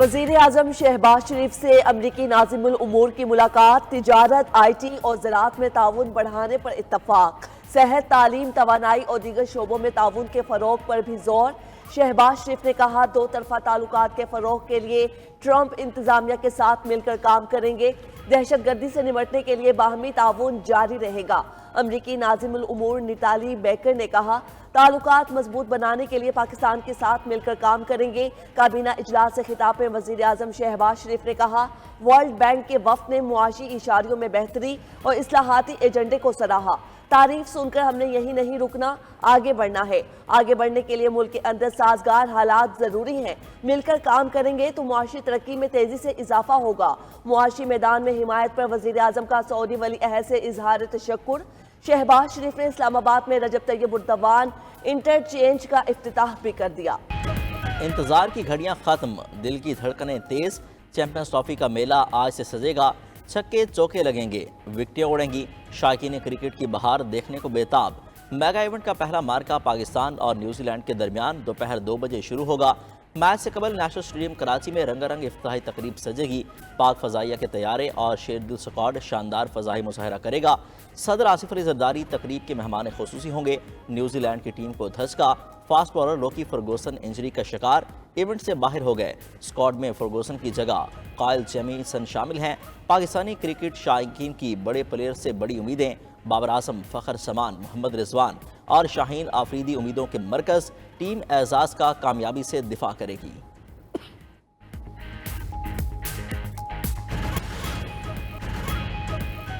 वज़ीर आज़म शहबाज शरीफ से अमरीकी नाज़िमुल उमूर की मुलाकात, तिजारत, IT और ज़राअत में ताउन बढ़ाने पर इत्तफाक, सेहत, तालीम, तवानाई और दीगर शोबों में ताउन के फ़रोग़ पर भी जोर। शहबाज शरीफ ने कहा, दो तरफ़ा ताल्लुकात के फ़रोग़ के लिए ट्रंप इंतज़ामिया के साथ मिलकर काम करेंगे। दहशत गर्दी से निपटने के लिए बाहमी ताउन जारी रहेगा। अमरीकी नाज़िमुल उमूर निताली बेकर ने कहा, ताल्लुकात मजबूत बनाने के लिए पाकिस्तान के साथ मिलकर काम करेंगे। काबीना इजलास से खिताब में वज़ीर आज़म शहबाज शरीफ ने कहा, वर्ल्ड बैंक के वफ़द ने मुआशी इशारियों में बेहतरी और इस्लाहाती एजेंडे को सराहा। तारीफ सुनकर हमने यही नहीं रुकना, आगे बढ़ना है। आगे बढ़ने के लिए मुल्क के अंदर साजगार हालात ज़रूरी हैं। मिलकर काम करेंगे तो मुआशी तरक्की में तेज़ी से इजाफा होगा। मुआशी मैदान में हिमायत पर वज़ीर आज़म का सऊदी वली अहद से इजहार तशक्कुर। शहबाज शरीफ ने इस्लामाबाद में रजब तैयब उर्दवान इंटरचेंज का इफ्तिताह भी कर दिया। इंतजार की घड़ियां खत्म, दिल की धड़कनें तेज। चैंपियंस ट्रॉफी का मेला आज से सजेगा, छक्के चौके लगेंगे, विकेटें उड़ेंगी। शायकीन क्रिकेट की बहार देखने को बेताब। मेगा इवेंट का पहला मार्का पाकिस्तान और न्यूजीलैंड के दरमियान दोपहर 2 बजे शुरू होगा। मैच से कबल नेशनल स्टेडियम कराची में रंगारंग इफ्तिताही तकरीब सजेगी। पाक फजाइया के तैयारे और शेरदिल स्क्वाड शानदार फजाई मुजाहरा करेगा। सदर आसिफ अली जरदारी तकरीब के मेहमान खुसूसी होंगे। न्यूजीलैंड की टीम को धचका, फास्ट बॉलर लोकी फर्गूसन इंजरी का शिकार, इवेंट से बाहर हो गए। स्क्वाड में फर्गूसन की जगह कायल जेमिसन शामिल हैं। पाकिस्तानी क्रिकेट शायकीन की बड़े प्लेयर से बड़ी उम्मीदें। बाबर आजम, फ़खर समान, मोहम्मद रिजवान और शाहीन आफरीदी उम्मीदों के मरकज़। टीम एजाज का कामयाबी से दिफा करेगी।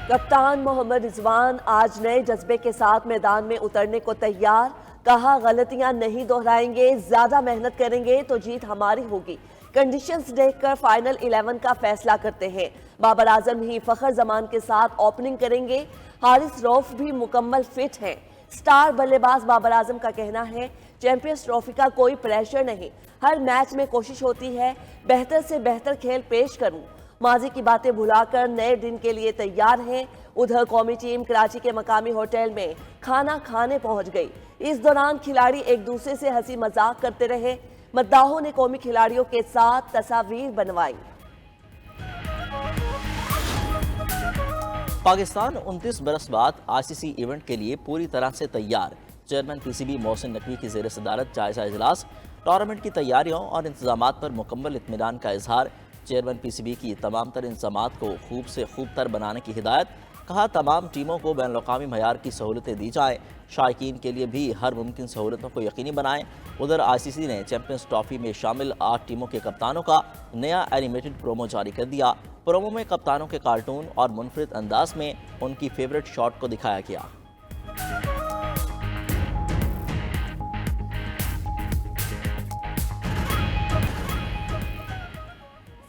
कप्तान मोहम्मद रिजवान आज नए जज्बे के साथ मैदान में उतरने को तैयार। कहा, गलतियां नहीं दोहराएंगे, ज्यादा मेहनत करेंगे तो जीत हमारी होगी। कंडीशंस देखकर फाइनल 11 का फैसला करते हैं। बाबर आजम ही फखर जमान के साथ ओपनिंग करेंगे। हारिस रऊफ भी मुकम्मल फिट हैं। स्टार बल्लेबाज बाबर आजम का कहना है, चैंपियंस ट्रॉफी का कोई प्रेशर नहीं, हर मैच में कोशिश होती है बेहतर से बेहतर खेल पेश करूं। माजी की बातें भुलाकर नए दिन के लिए तैयार हैं। उधर कौमी टीम कराची के मकामी होटल में खाना खाने पहुंच गई। इस दौरान खिलाड़ी एक दूसरे से हंसी मजाक करते रहे। मद्दाहों ने कौमी खिलाड़ियों के साथ तस्वीर बनवाई। पाकिस्तान 29 बरस बाद ICC इवेंट के लिए पूरी तरह से तैयार। चेयरमैन PCB मोहसिन नकवी की ज़ेर सदारत जायजा इजलास। टूर्नामेंट की तैयारियों और इंतजामात पर मुकम्मल इत्मीनान का इजहार। चेयरमैन PCB की तमाम तर इंतजामात को खूब से खूब तर बनाने की हिदायत। कहा, तमाम टीमों को बैनुल-अक़वामी मयार की सहूलतें दी जाएँ। शायकीन के लिए भी हर मुमकिन सहूलतों को यकीनी बनाएं। उधर ICC ने चैंपियंस ट्रॉफी में शामिल 8 टीमों के कप्तानों का नया एनिमेटेड प्रोमो जारी कर दिया। प्रोमो में कप्तानों के कार्टून और मुनफरिद अंदाज में उनकी फेवरेट शॉट को दिखाया गया।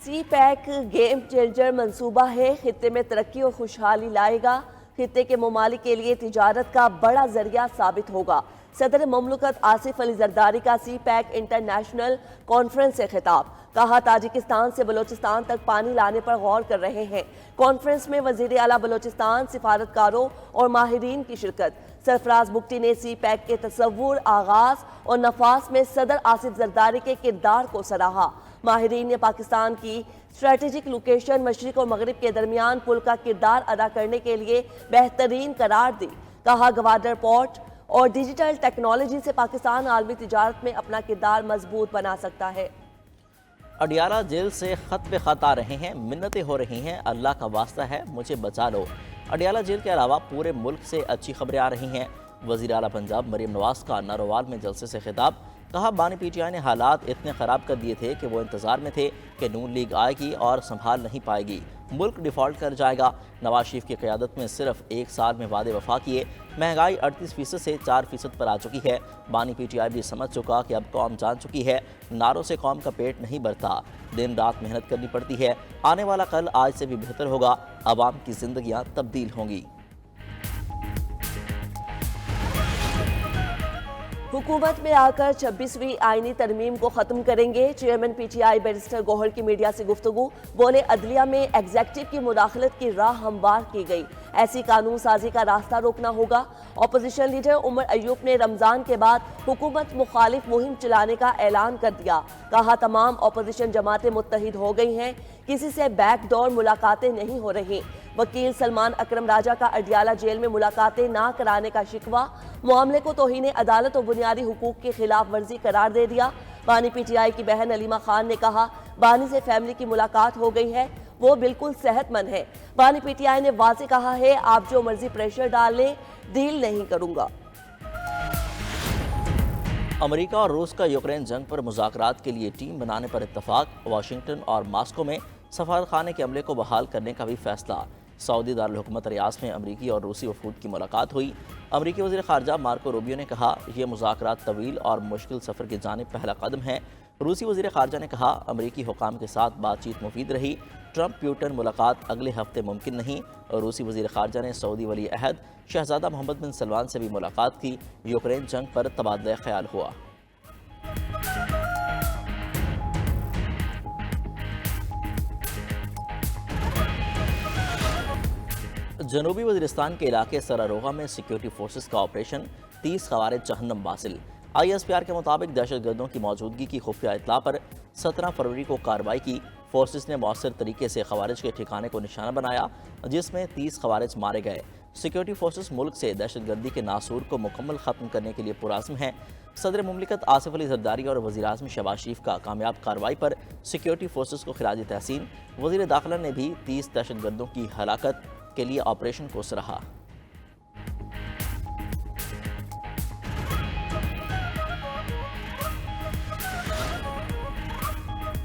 CPEC गेम चेंजर मंसूबा है, खित्ते में तरक्की और खुशहाली लाएगा। खित्ते के ममालिक के लिए तिजारत का बड़ा जरिया साबित होगा। सदर ममलकत आसिफ अली जरदारी का CPEC इंटरनेशनल कॉन्फ्रेंस से खिताब। कहा, ताजिकिस्तान से बलोचिस्तान तक पानी लाने पर गौर कर रहे हैं। कॉन्फ्रेंस में वजीर आला बलोचिस्तान, सिफारतकारों और माहिरीन की शिरकत। सरफराज बुगटी ने CPEC के तस्वुर, आगाज और नफास में सदर आसिफ जरदारी के किरदार को सराहा। माहिरीन ने पाकिस्तान की स्ट्रेटेजिक लोकेशन मशरिक और मगरिब के दरमियान पुल का किरदार अदा करने के लिए बेहतरीन करार दी। कहा, गवादर पोर्ट और डिजिटल टेक्नोलॉजी से पाकिस्तान आलमी तिजारत में अपना किरदार मजबूत बना सकता है। अडियाला जेल से खत पे खत आ रहे हैं, मिन्नतें हो रही हैं, अल्लाह का वास्ता है मुझे बचा लो। अडियाला जेल के अलावा पूरे मुल्क से अच्छी खबरें आ रही हैं। वज़ीर आला पंजाब मरीम नवाज का नारोवाल में जलसे से खिताब। कहा, बानी PTI ने हालात इतने ख़राब कर दिए थे कि वो इंतज़ार में थे कि नून लीग आएगी और संभाल नहीं पाएगी, मुल्क डिफ़ॉल्ट कर जाएगा। नवाज शरीफ की क़यादत में सिर्फ 1 साल में वादे वफा किए। महंगाई 38% से 4% पर आ चुकी है। बानी PTI भी समझ चुका कि अब कौम जान चुकी है, नारों से कौम का पेट नहीं भरता, दिन रात मेहनत करनी पड़ती है। आने वाला कल आज से भी बेहतर होगा, आवाम की ज़िंदगियाँ तब्दील होंगी। हुकूमत में आकर 26वीं आईनी तरमीम को खत्म करेंगे। चेयरमैन पीटीआई बैरिस्टर गौहर की मीडिया से गुफ्तगू, बोले अदलिया में एग्जेक्टिव की मुदाखलत की राह हमवार की गई, ऐसी कानून साजी का रास्ता रोकना होगा। अपोजिशन लीडर उमर अयूब ने रमजान के बाद हुकूमत मुखालिफ मुहिम चलाने का ऐलान कर दिया, कहा तमाम अपोजिशन जमातें मुत्तहिद हो गई हैं, किसी से बैकडोर मुलाकातें नहीं हो रही। वकील सलमान अकरम राजा का अडियाला जेल में मुलाकातें ना कराने का शिकवा, मामले को तौहीन अदालत और बुनियादी हुकूक की खिलाफ वर्जी करार दे दिया। बानी पीटीआई की बहन अलीमा खान ने कहा बानी से फैमिली की मुलाकात हो गई है, वो बिल्कुल सेहतमंद है। बानी पीटीआई ने वाज़ेह कहा है आप जो मर्जी प्रेशर डाल लें, डील नहीं करूंगा। अमेरिका और रूस का यूक्रेन जंग पर मुज़ाकरात के लिए टीम बनाने पर इत्तफाक। वाशिंगटन और मॉस्को में सफारतखाने के अमले को बहाल करने का भी फैसला। सऊदी दारुल-हुकूमत रियाद में अमरीकी और रूसी वफूद की मुलाकात हुई। अमरीकी वज़ीर ख़ारजा मार्को रूबियो ने कहा यह मुज़ाकरात तवील और मुश्किल सफ़र की जानिब पहला कदम है। रूसी वज़ीर ख़ारजा ने कहा अमरीकी हुकाम के साथ बातचीत मुफीद रही। ट्रंप प्यूटन मुलाकात अगले हफ्ते मुमकिन नहीं। और रूसी वज़ीर ख़ारजा ने सऊदी वली अहद शहज़ादा मोहम्मद बिन सलमान से भी मुलाकात की। यूक्रेन जंग पर तबादला ख्याल हुआ। जनूबी वज़ीरिस्तान के इलाके सरारोगा में सिक्योरिटी फोर्सेस का ऑपरेशन 30 ख़वारिज जहन्नम बासिल। ISPR के मुताबिक दहशतगर्दों की मौजूदगी की खुफिया इत्तला पर 17 फरवरी को कार्रवाई की। फोर्सेस ने मौसर तरीके से ख़वारिज के ठिकाने को निशाना बनाया, जिसमें 30 ख़वारिज मारे गए। सिक्योरिटी फोर्सेस मुल्क से दहशतगर्दी के नासूर को मुकम्मल ख़त्म करने के लिए पुराज़्म हैं। सदर मुमलिकत आसिफ अली जरदारी और वज़ीर आज़म शहबाज शरीफ का कामयाब कार्रवाई पर सिक्योरिटी फोर्सेस को खिराज तहसीन। वज़ीर दाखिला ने भी 30 दहशतगर्दों की हलाकत के लिए ऑपरेशन को सराहा।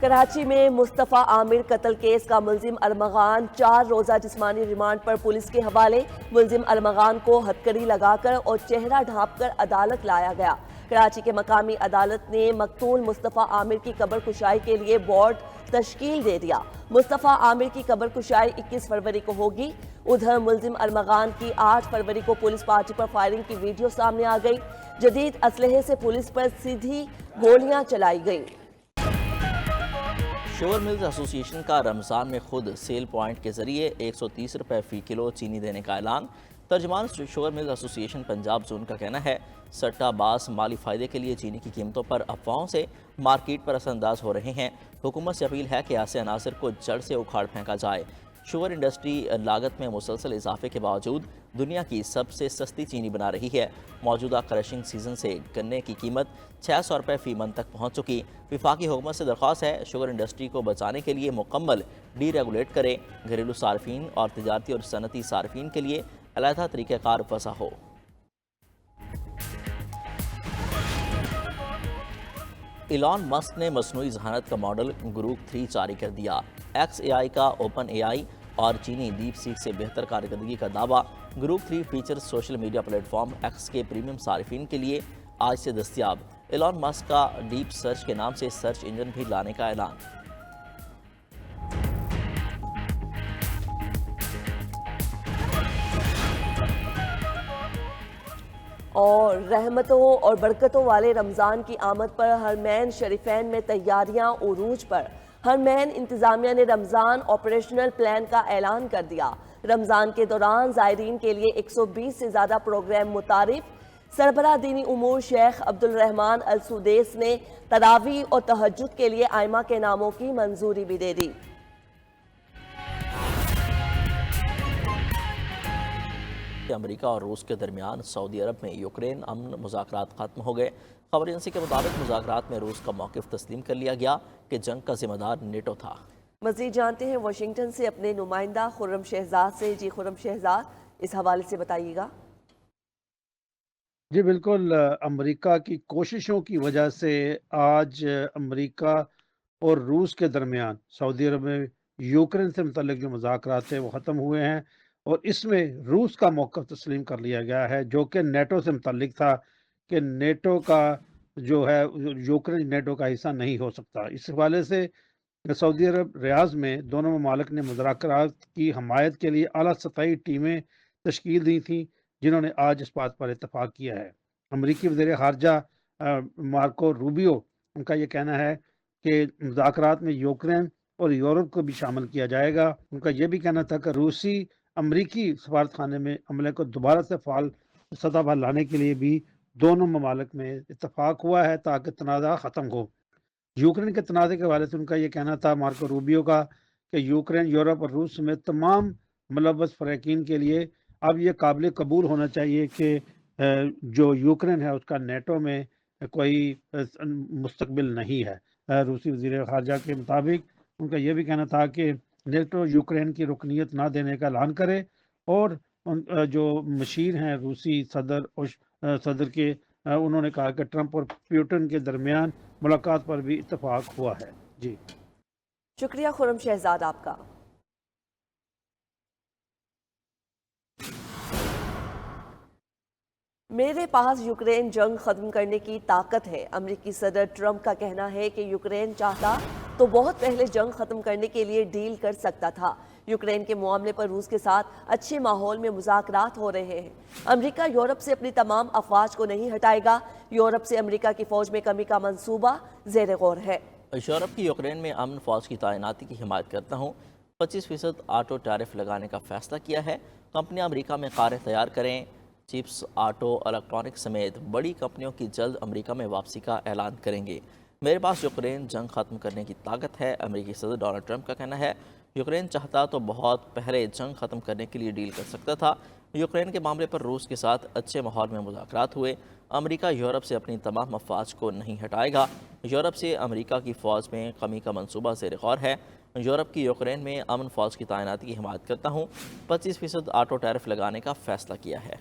कराची में मुस्तफ़ा आमिर कत्ल केस का मुलजिम अरमगान 4 रोज़ा जिस्मानी रिमांड पर पुलिस के हवाले। मुलजिम अरमगान को हथकड़ी लगाकर और चेहरा ढांपकर अदालत लाया गया। कराची के मकामी अदालत ने मकतूल मुस्तफ़ा आमिर की कब्र कुशाई के लिए बोर्ड तश्कील दे दिया। मुस्तफ़ा आमिर की कब्र कुशाई 21 फरवरी को होगी। उधर मुलजिम अरमगान की 8 फरवरी को पुलिस पार्टी पर फायरिंग की वीडियो सामने आ गई। जदीद असलहे से पुलिस पर सीधी गोलियां चलाई गईं। शुगर मिल्स एसोसिएशन का रमज़ान में खुद सेल पॉइंट के जरिए 130 रुपये फ़ी किलो चीनी देने का ऐलान। तर्जमान sugar mills association Punjab zone का कहना है सट्टाबाज माली फ़ायदे के लिए चीनी की कीमतों पर अफवाहों से मार्केट पर असरअंदाज हो रहे हैं। हुकूमत से अपील है कि ऐसे अनासर को जड़ से उखाड़ फेंका जाए। शुगर इंडस्ट्री लागत में मुसलसल इजाफे के बावजूद दुनिया की सबसे सस्ती चीनी बना रही है। मौजूदा क्रशिंग सीजन से गन्ने की कीमत 600 रुपये फ़ी मन तक पहुँच चुकी। वफाकी हुकूमत से दरख्वास्त है शुगर इंडस्ट्री को बचाने के लिए मुकम्मल डीरेगुलेट करे। घरेलू सार्फिन और तिजारती और सनती सार्फिन के लिए अलहदा तरीक़ाकार वज़ा हो। इलॉन मस्क ने मसनूई ज़हानत का मॉडल ग्रुप 3 जारी कर दिया। XAI का ओपन AI और चीनी डीप सीक से बेहतर कारकर्दगी का दावा। Group 3 feature social media platform X के प्रीमियम सार्फिन के लिए आज से दस्तियाब। इलॉन मस्क का डीप सर्च के नाम से सर्च इंजन भी लाने का ऐलान। और रहमतों और बरकतों वाले रमज़ान की आमद पर हरमैन शरीफैन में तैयारियां उरूज पर। हरमैन इंतज़ामिया ने रमज़ान ऑपरेशनल प्लान का ऐलान कर दिया। रमज़ान के दौरान ज़ायरीन के लिए 120 से ज़्यादा प्रोग्राम मुतारिफ। सरबराह दीनी उमूर शेख अब्दुल रहमान अल सुदेस ने तरावी और तहज्जुद के लिए आइमा के नामों की मंजूरी भी दे दी। अमेरिका और रूस के दरमियान सऊदी अरब में यूक्रेन अमन मुज़ाकरात ख़त्म हो गए। खबर एजेंसी के मुताबिक मुज़ाकरात में रूस का मौक़िफ़ तस्लीम कर लिया गया कि जंग का जिम्मेदार नेटो था। मज़ीद जानते हैं वाशिंगटन से अपने नुमाइंदा खुर्रम शहजाद से। जी खुर्रम शहजाद, इस हवाले से बताइएगा। जी बिल्कुल, अमेरिका की कोशिशों की वजह से आज अमेरिका और रूस के दरमियान सऊदी अरब में यूक्रेन से मुतल्लिक जो मुज़ाकरात थे वो ख़त्म हुए हैं और इसमें रूस का मौक़िफ़ तस्लीम कर लिया गया है जो कि नेटो से मुतल्लिक था कि नेटो का जो है यूक्रेन नेटो का हिस्सा नहीं हो सकता। इस हवाले से सऊदी अरब रियाद में दोनों ममालिक ने मुज़ाकरात की हमायत के लिए आला सतही टीमें तश्कील दी थी जिन्होंने आज इस बात पर इत्तफाक किया है। अमरीकी वज़ीर ख़ारजा मार्को रूबियो, उनका ये कहना है कि मुज़ाकरात में यूक्रेन और यूरोप को भी शामिल किया जाएगा। उनका ये भी कहना था कि रूसी अमरीकी सफारतखाने में अमले को दोबारा से फ़ाल सतह पर लाने के लिए भी दोनों ममालिक में इत्तफाक हुआ है ताकि तनाज़ा ख़त्म हो। यूक्रेन के तनाज़े के हवाले से उनका ये कहना था मार्को रूबियो का कि यूक्रेन, यूरोप और रूस समेत तमाम मुलव्वस फ़रक़ीन के लिए अब ये काबिल कबूल होना चाहिए कि जो यूक्रेन है उसका नेटो में कोई मुस्तकबिल नहीं है। रूसी वज़ीर ख़ारजा के मुताबिक उनका ये भी कहना था कि नेटो यूक्रेन की रुकनीत ना देने का ऐलान करे और जो मशीर हैं रूसी सदर के उन्होंने कहा कि ट्रंप और पुतिन के दरमियान मुलाकात पर भी इत्तफाक हुआ है। जी शुक्रिया खुर्रम शहजाद आपका। मेरे पास यूक्रेन जंग खत्म करने की ताकत है। अमेरिकी सदर ट्रंप का कहना है कि यूक्रेन चाहता तो बहुत पहले जंग खत्म करने के लिए डील कर सकता था। यूक्रेन के मामले पर रूस के साथ अच्छे माहौल में मुज़ाकरात हो रहे हैं। अमेरिका यूरोप से अपनी तमाम अफवाज को नहीं हटाएगा। यूरोप से अमेरिका की फौज में कमी का मंसूबा ज़ेर गौर है। यूरोप की यूक्रेन में अमन फौज की तैनाती की हिमायत करता हूँ। 25% ऑटो टैरिफ लगाने का फैसला किया है। कंपनियां अमेरिका में कारें तैयार करें। चिप्स, ऑटो, इलेक्ट्रॉनिक समेत बड़ी कंपनियों की जल्द अमेरिका में वापसी का ऐलान करेंगे। मेरे पास यूक्रेन जंग खत्म करने की ताकत है। अमेरिकी सदर डोनाल्ड ट्रंप का कहना है यूक्रेन चाहता तो बहुत पहले जंग खत्म करने के लिए डील कर सकता था। यूक्रेन के मामले पर रूस के साथ अच्छे माहौल में मुज़ाकरात हुए। अमेरिका यूरोप से अपनी तमाम अफवाज को नहीं हटाएगा। यूरोप से अमेरिका की फ़ौज में कमी का मंसूबा ज़ेर गौर है। यूरोप की यूक्रेन में अमन फ़ौज की तैनाती की हिमायत करता हूँ। 25% ऑटो टैरिफ लगाने का फैसला किया है।